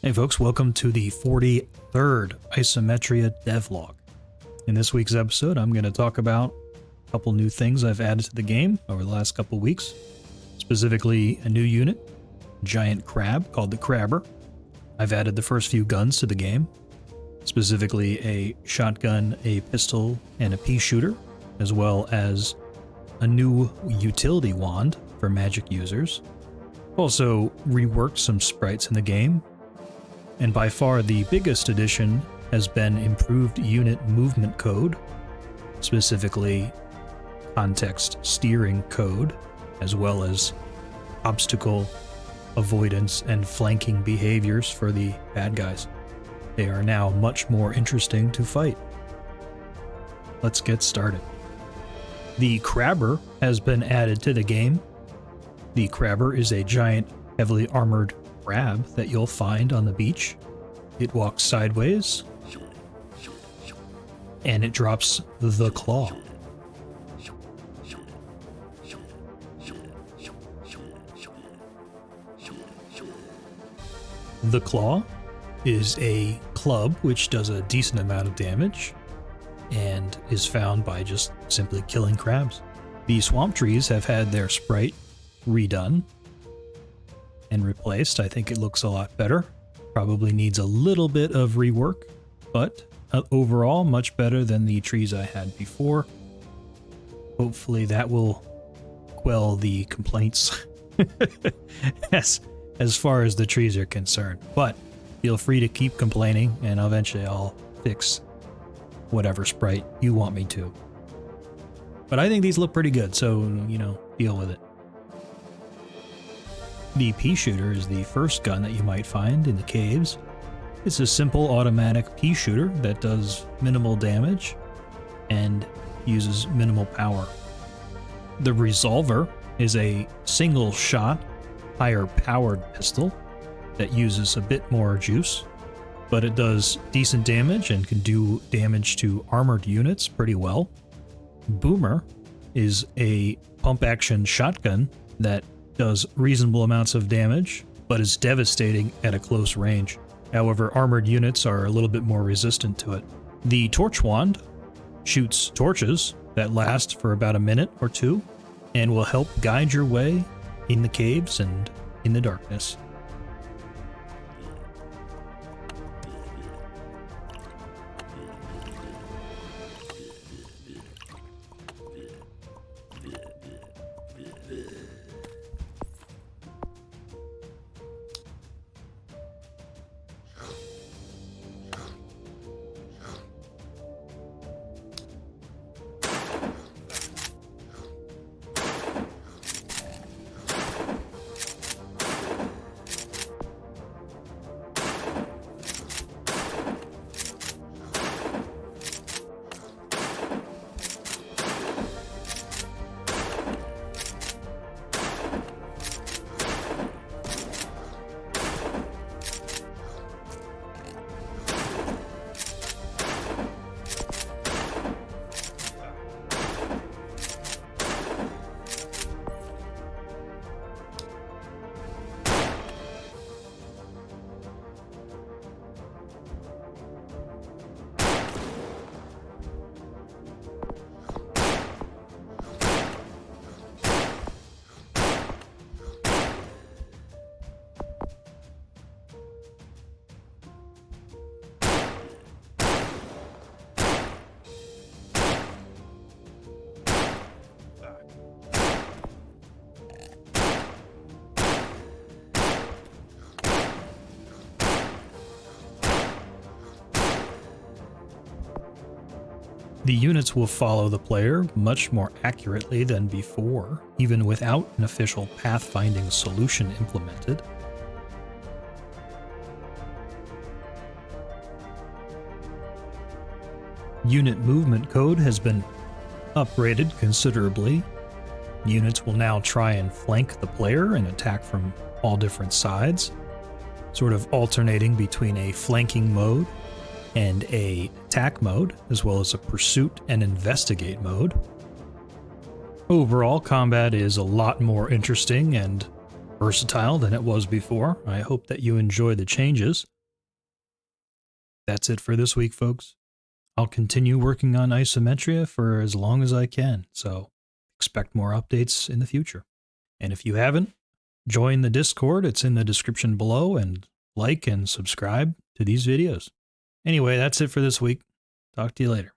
Hey folks, welcome to the 43rd Isometria Devlog. In this week's episode, I'm going to talk about a couple new things I've added to the game over the last couple weeks. Specifically, a new unit, a giant crab called the Crabber. I've added the first few guns to the game, specifically a shotgun, a pistol, and a pea shooter, as well as a new utility wand for magic users. Also reworked some sprites in the game, and by far the biggest addition has been improved unit movement code, specifically context steering code, as well as obstacle avoidance and flanking behaviors for the bad guys. They are now much more interesting to fight. Let's get started. The Crabber has been added to the game. The Crabber is a giant, heavily armored crab that you'll find on the beach. It walks sideways, and it drops the claw. The claw is a club which does a decent amount of damage and is found by just simply killing crabs. The swamp trees have had their sprite redone and replaced. I think it looks a lot better. Probably needs a little bit of rework, but overall much better than the trees I had before. Hopefully that will quell the complaints as far as the trees are concerned. But feel free to keep complaining, and eventually I'll fix whatever sprite you want me to. But I think these look pretty good, so, deal with it. The pea shooter is the first gun that you might find in the caves. It's a simple automatic pea shooter that does minimal damage and uses minimal power. The resolver is a single shot, higher powered pistol that uses a bit more juice, but it does decent damage and can do damage to armored units pretty well. Boomer is a pump action shotgun that does reasonable amounts of damage, but is devastating at a close range. However, armored units are a little bit more resistant to it. The torchwand shoots torches that last for about a minute or two and will help guide your way in the caves and in the darkness. The units will follow the player much more accurately than before, even without an official pathfinding solution implemented. Unit movement code has been upgraded considerably. Units will now try and flank the player and attack from all different sides, sort of alternating between a flanking mode and a attack mode, as well as a pursuit and investigate mode. Overall, combat is a lot more interesting and versatile than it was before. I hope that you enjoy the changes. That's it for this week, folks. I'll continue working on Isometria for as long as I can, so expect more updates in the future. And if you haven't, join the Discord. It's in the description below, and like and subscribe to these videos. Anyway, that's it for this week. Talk to you later.